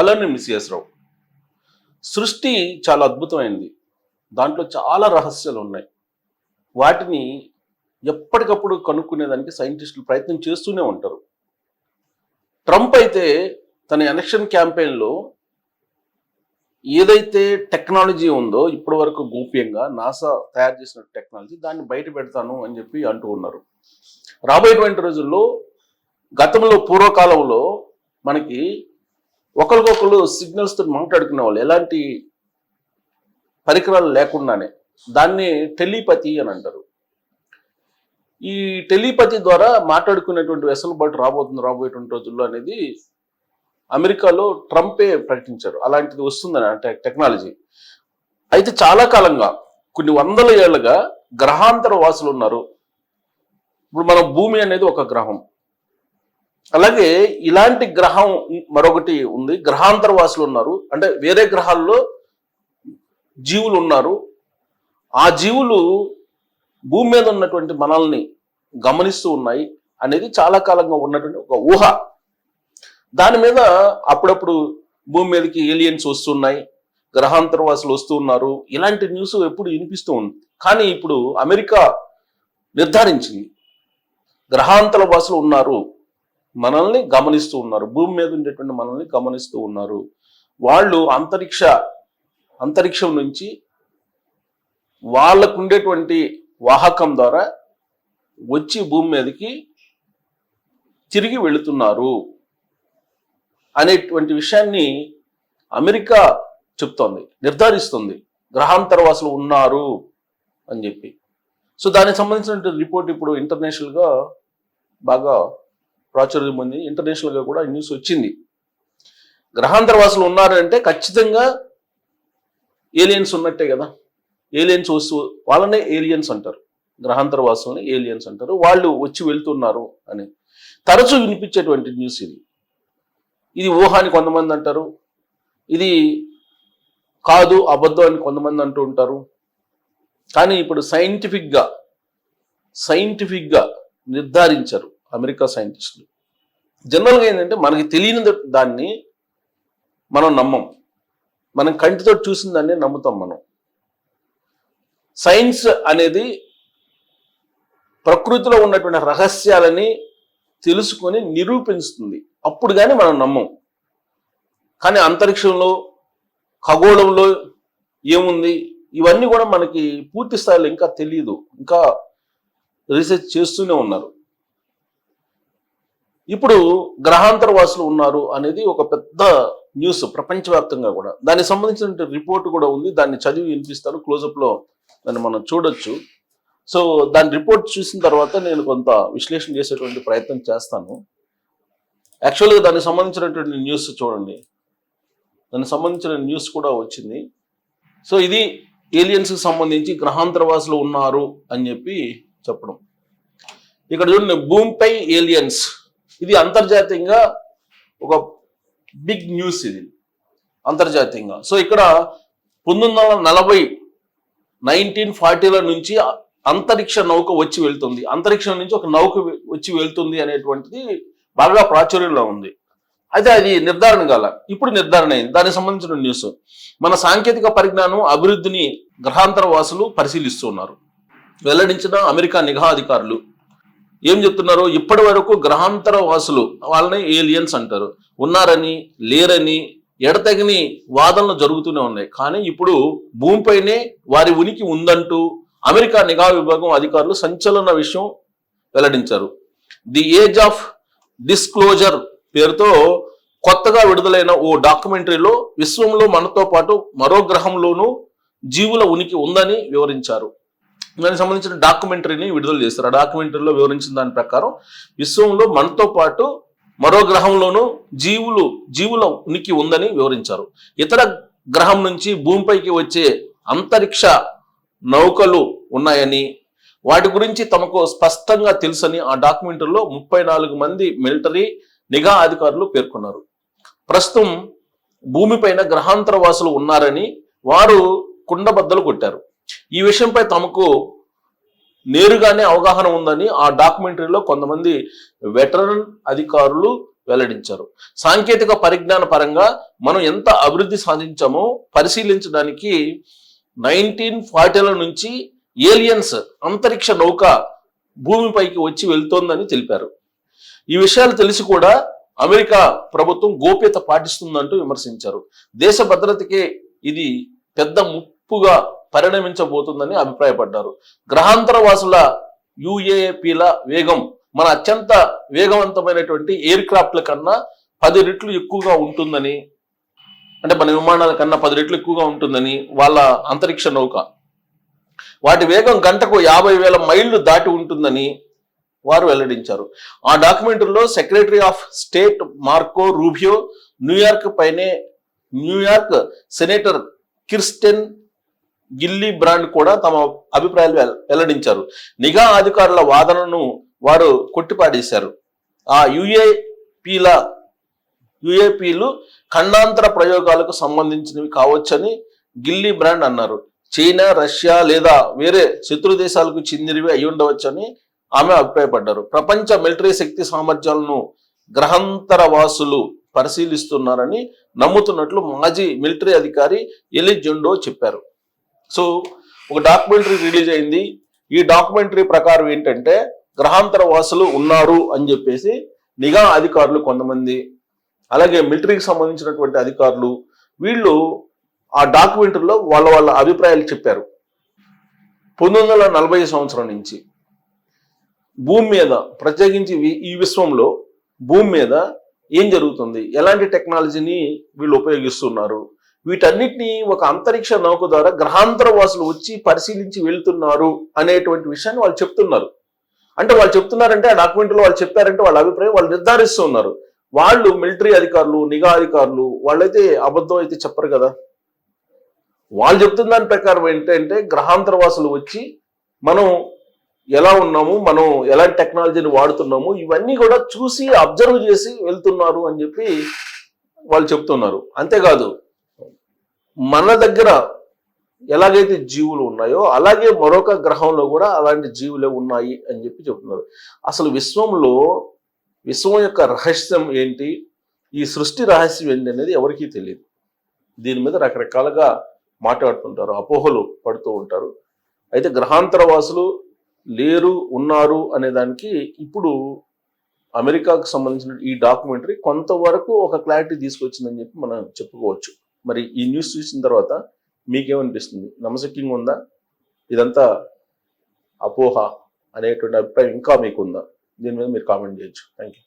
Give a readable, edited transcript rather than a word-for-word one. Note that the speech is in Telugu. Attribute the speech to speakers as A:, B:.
A: హలో నేను మిస్ రావు. సృష్టి చాలా అద్భుతమైనది. దాంట్లో చాలా రహస్యాలు ఉన్నాయి. వాటిని ఎప్పటికప్పుడు కనుక్కునేదానికి సైంటిస్టులు ప్రయత్నం చేస్తూనే ఉంటారు. ట్రంప్ అయితే తన ఎలక్షన్ క్యాంపెయిన్లో ఏదైతే టెక్నాలజీ ఉందో ఇప్పటి వరకు గోప్యంగా నాసా తయారు చేసిన టెక్నాలజీ దాన్ని బయట పెడతాను అని చెప్పి అంటూ ఉన్నారు. రాబోయేటువంటి రోజుల్లో గతంలో పూర్వకాలంలో మనకి ఒకరికొకరు సిగ్నల్స్ తో మాట్లాడుకునే వాళ్ళు, ఎలాంటి పరికరాలు లేకుండానే. దాన్ని టెలిపతి అని అంటారు. ఈ టెలిపతి ద్వారా మాట్లాడుకునేటువంటి వెసులుబాటు రాబోయేటువంటి రోజుల్లో అనేది అమెరికాలో ట్రంపే ప్రకటించారు. అలాంటిది వస్తుందని అంటే టెక్నాలజీ. అయితే చాలా కాలంగా కొన్ని వందల ఏళ్లుగా గ్రహాంతర వాసులు ఉన్నారు. ఇప్పుడు మన భూమి అనేది ఒక గ్రహం. అలాగే ఇలాంటి గ్రహం మరొకటి ఉంది, గ్రహాంతర వాసులు ఉన్నారు. అంటే వేరే గ్రహాల్లో జీవులు ఉన్నారు. ఆ జీవులు భూమి మీద ఉన్నటువంటి మనల్ని గమనిస్తూ ఉన్నాయి అనేది చాలా కాలంగా ఉన్నటువంటి ఒక ఊహ. దాని మీద అప్పుడప్పుడు భూమి మీదకి ఏలియన్స్ వస్తున్నాయి, గ్రహాంతర వాసులు వస్తూ ఉన్నారు, ఇలాంటి న్యూస్ ఎప్పుడు వినిపిస్తూ ఉంది. కానీ ఇప్పుడు అమెరికా నిర్ధారించింది, గ్రహాంతర వాసులు ఉన్నారు, మనల్ని గమనిస్తూ ఉన్నారు, భూమి మీద ఉండేటువంటి మనల్ని గమనిస్తూ ఉన్నారు. వాళ్ళు అంతరిక్షం నుంచి వాళ్ళకు ఉండేటువంటి వాహకం ద్వారా వచ్చి భూమి మీదకి తిరిగి వెళుతున్నారు అనేటువంటి విషయాన్ని అమెరికా చెప్తోంది, నిర్ధారిస్తుంది, గ్రహాంతర వాసులు ఉన్నారు అని చెప్పి. సో దానికి సంబంధించిన రిపోర్ట్ ఇప్పుడు ఇంటర్నేషనల్గా బాగా ప్రాచుర్యం పొంది, ఇంటర్నేషనల్గా కూడా న్యూస్ వచ్చింది. గ్రహాంతర వాసులు ఉన్నారు అంటే ఖచ్చితంగా ఏలియన్స్ ఉన్నట్టే కదా. ఏలియన్స్ వాళ్ళనే ఏలియన్స్ అంటారు, గ్రహాంతర వాసులని ఏలియన్స్ అంటారు. వాళ్ళు వచ్చి వెళ్తున్నారు అని తరచూ వినిపించేటువంటి న్యూస్ ఇది. ఇది ఊహ అని కొంతమంది అంటారు, ఇది కాదు అబద్ధం అని కొంతమంది అంటూ ఉంటారు. కానీ ఇప్పుడు సైంటిఫిక్గా నిర్ధారించారు అమెరికా సైంటిస్టులు. జనరల్గా ఏంటంటే మనకి తెలియని దాన్ని మనం నమ్మం, మనం కంటితో చూసిన దాన్ని నమ్ముతాం. మనం సైన్స్ అనేది ప్రకృతిలో ఉన్నటువంటి రహస్యాలని తెలుసుకొని నిరూపిస్తుంది, అప్పుడు కానీ మనం నమ్మం. కానీ అంతరిక్షంలో ఖగోళంలో ఏముంది ఇవన్నీ కూడా మనకి పూర్తి స్థాయిలో ఇంకా తెలియదు, ఇంకా రీసెర్చ్ చేస్తూనే ఉన్నారు. ఇప్పుడు గ్రహాంతర వాసులు ఉన్నారు అనేది ఒక పెద్ద న్యూస్ ప్రపంచవ్యాప్తంగా కూడా. దానికి సంబంధించిన రిపోర్ట్ కూడా ఉంది, దాన్ని చదివి వినిపిస్తాను. క్లోజప్లో దాన్ని మనం చూడొచ్చు. సో దాని రిపోర్ట్ చూసిన తర్వాత నేను కొంత విశ్లేషణ చేసేటువంటి ప్రయత్నం చేస్తాను. యాక్చువల్గా దానికి సంబంధించినటువంటి న్యూస్ చూడండి, దానికి సంబంధించిన న్యూస్ కూడా వచ్చింది. సో ఇది ఏలియన్స్కి సంబంధించి గ్రహాంతర వాసులు ఉన్నారు అని చెప్పి చెప్పడం. ఇక్కడ చూడండి, భూమిపై ఏలియన్స్, ఇది అంతర్జాతీయంగా ఒక బిగ్ న్యూస్ ఇది అంతర్జాతీయంగా. సో ఇక్కడ 1940 నుంచి అంతరిక్ష నౌక వచ్చి వెళ్తుంది, అంతరిక్షం నుంచి ఒక నౌక వచ్చి వెళ్తుంది అనేటువంటిది బాగా ప్రాచుర్యంలో ఉంది. అయితే అది నిర్ధారణ కాల, ఇప్పుడు నిర్ధారణ అయింది. దానికి సంబంధించిన న్యూస్. మన సాంకేతిక పరిజ్ఞానం అభివృద్ధిని గ్రహాంతర వాసులు పరిశీలిస్తున్నారు వెల్లడించిన అమెరికా నిఘా అధికారులు ఏం చెప్తున్నారు, ఇప్పటి వరకు గ్రహాంతర వాసులు వాళ్ళని ఏలియన్స్ అంటారు, ఉన్నారని లేరని ఎడతెగని వాదనలు జరుగుతూనే ఉన్నాయి. కానీ ఇప్పుడు భూమిపైనే వారి ఉనికి ఉందంటూ అమెరికా నిఘా విభాగం అధికారులు సంచలన విషయం వెల్లడించారు. ది ఏజ్ ఆఫ్ డిస్క్లోజర్ పేరుతో కొత్తగా విడుదలైన ఓ డాక్యుమెంటరీలో విశ్వంలో మనతో పాటు మరో గ్రహంలోనూ జీవుల ఉనికి ఉందని వివరించారు. దానికి సంబంధించిన డాక్యుమెంటరీని విడుదల చేస్తారు. ఆ డాక్యుమెంటరీలో వివరించిన దాని ప్రకారం విశ్వంలో మనతో పాటు మరో గ్రహంలోనూ జీవుల ఉనికి ఉందని వివరించారు. ఇతర గ్రహం నుంచి భూమిపైకి వచ్చే అంతరిక్ష నౌకలు ఉన్నాయని, వాటి గురించి తమకు స్పష్టంగా తెలుసని ఆ డాక్యుమెంటరీలో 34 మంది మిలిటరీ నిఘా అధికారులు పేర్కొన్నారు. ప్రస్తుతం భూమిపైన గ్రహాంతర వాసులు ఉన్నారని వారు కుండబద్దలు కొట్టారు. ఈ విషయంపై తమకు నేరుగానే అవగాహన ఉందని ఆ డాక్యుమెంటరీలో కొంతమంది వెటరన్ అధికారులు వెల్లడించారు. సాంకేతిక పరిజ్ఞాన పరంగా మనం ఎంత అభివృద్ధి సాధించామో పరిశీలించడానికి 1940ల నుంచి ఏలియన్స్ అంతరిక్ష నౌక భూమిపైకి వచ్చి వెళ్తోందని తెలిపారు. ఈ విషయాలు తెలిసి కూడా అమెరికా ప్రభుత్వం గోప్యత పాటిస్తుందంటూ విమర్శించారు. దేశ భద్రతకే ఇది పెద్ద ముప్పుగా పరిణమించబోతుందని అభిప్రాయపడ్డారు. గ్రహాంతర వాసుల యుఏపిల వేగం మన అత్యంత వేగవంతమైనటువంటి ఎయిర్ క్రాఫ్ట్ల కన్నా 10 రెట్లు ఎక్కువగా ఉంటుందని, అంటే మన విమానాల కన్నా 10 రెట్లు ఎక్కువగా ఉంటుందని వాళ్ళ అంతరిక్ష నౌక, వాటి వేగం గంటకు 50,000 మైళ్ళు దాటి ఉంటుందని వారు వెల్లడించారు. ఆ డాక్యుమెంటరీలో secretary of state Marco Rubio, New York senator Kirsten Gillibrand కూడా తమ అభిప్రాయాలు వెల్లడించారు. నిఘా అధికారుల వాదనను వారు కొట్టిపాడేశారు. ఆ యుఏపీలు ఖండాంతర ప్రయోగాలకు సంబంధించినవి కావచ్చని గిల్లీ బ్రాండ్ అన్నారు. చైనా, రష్యా లేదా వేరే శత్రు దేశాలకు చెందినవి అయి ఉండవచ్చని ఆమె అభిప్రాయపడ్డారు. ప్రపంచ మిలిటరీ శక్తి సామర్థ్యాలను గ్రహాంతరవాసులు పరిశీలిస్తున్నారని నమ్ముతున్నట్లు మాజీ మిలిటరీ అధికారి ఎలిజెండో చెప్పారు. సో ఒక డాక్యుమెంటరీ రిలీజ్ అయింది. ఈ డాక్యుమెంటరీ ప్రకారం ఏంటంటే గ్రహాంతర వాసులు ఉన్నారు అని చెప్పేసి నిఘా అధికారులు కొంతమంది, అలాగే మిలిటరీకి సంబంధించినటువంటి అధికారులు, వీళ్ళు ఆ డాక్యుమెంటరీలో వాళ్ళ అభిప్రాయాలు చెప్పారు. 1940 సంవత్సరం నుంచి భూమి మీద, ప్రత్యేకించి ఈ విశ్వంలో భూమి మీద ఏం జరుగుతుంది, ఎలాంటి టెక్నాలజీని వీళ్ళు ఉపయోగిస్తున్నారు, వీటన్నిటిని ఒక అంతరిక్ష నౌక ద్వారా గ్రహాంతర వాసులు వచ్చి పరిశీలించి వెళ్తున్నారు అనేటువంటి విషయాన్ని వాళ్ళు చెప్తున్నారు. అంటే వాళ్ళు చెప్తున్నారంటే ఆ డాక్యుమెంట్లో వాళ్ళు చెప్పారంటే వాళ్ళ అభిప్రాయం వాళ్ళు నిర్ధారిస్తూ ఉన్నారు. వాళ్ళు మిలిటరీ అధికారులు, నిఘా అధికారులు వాళ్ళైతే అబద్ధం అయితే చెప్పరు కదా. వాళ్ళు చెప్తున్న దాని ప్రకారం ఏంటంటే గ్రహాంతర వాసులు వచ్చి మనం ఎలా ఉన్నాము, మనం ఎలాంటి టెక్నాలజీని వాడుతున్నాము, ఇవన్నీ కూడా చూసి అబ్జర్వ్ చేసి వెళ్తున్నారు అని చెప్పి వాళ్ళు చెప్తున్నారు. అంతేకాదు మన దగ్గర ఎలాగైతే జీవులు ఉన్నాయో అలాగే మరొక గ్రహంలో కూడా అలాంటి జీవులే ఉన్నాయి అని చెప్పి చెప్తున్నారు. అసలు విశ్వం యొక్క రహస్యం ఏంటి, ఈ సృష్టి రహస్యం ఏంటి అనేది ఎవరికీ తెలియదు. దీని మీద రకరకాలుగా మాట్లాడుతుంటారు, అపోహలు పడుతూ ఉంటారు. అయితే గ్రహాంతర వాసులు లేరు, ఉన్నారు అనే దానికి ఇప్పుడు అమెరికాకు సంబంధించిన ఈ డాక్యుమెంటరీ కొంతవరకు ఒక క్లారిటీ తీసుకొచ్చిందని చెప్పి మనం చెప్పుకోవచ్చు. మరి ఈ న్యూస్ చూసిన తర్వాత మీకేమనిపిస్తుంది? నమ్మశక్యంగా ఉందా, ఇదంతా అపోహ అనేటువంటి అభిప్రాయం ఇంకా మీకుందా? దీని మీద మీరు కామెంట్ చేయొచ్చు. Thank you.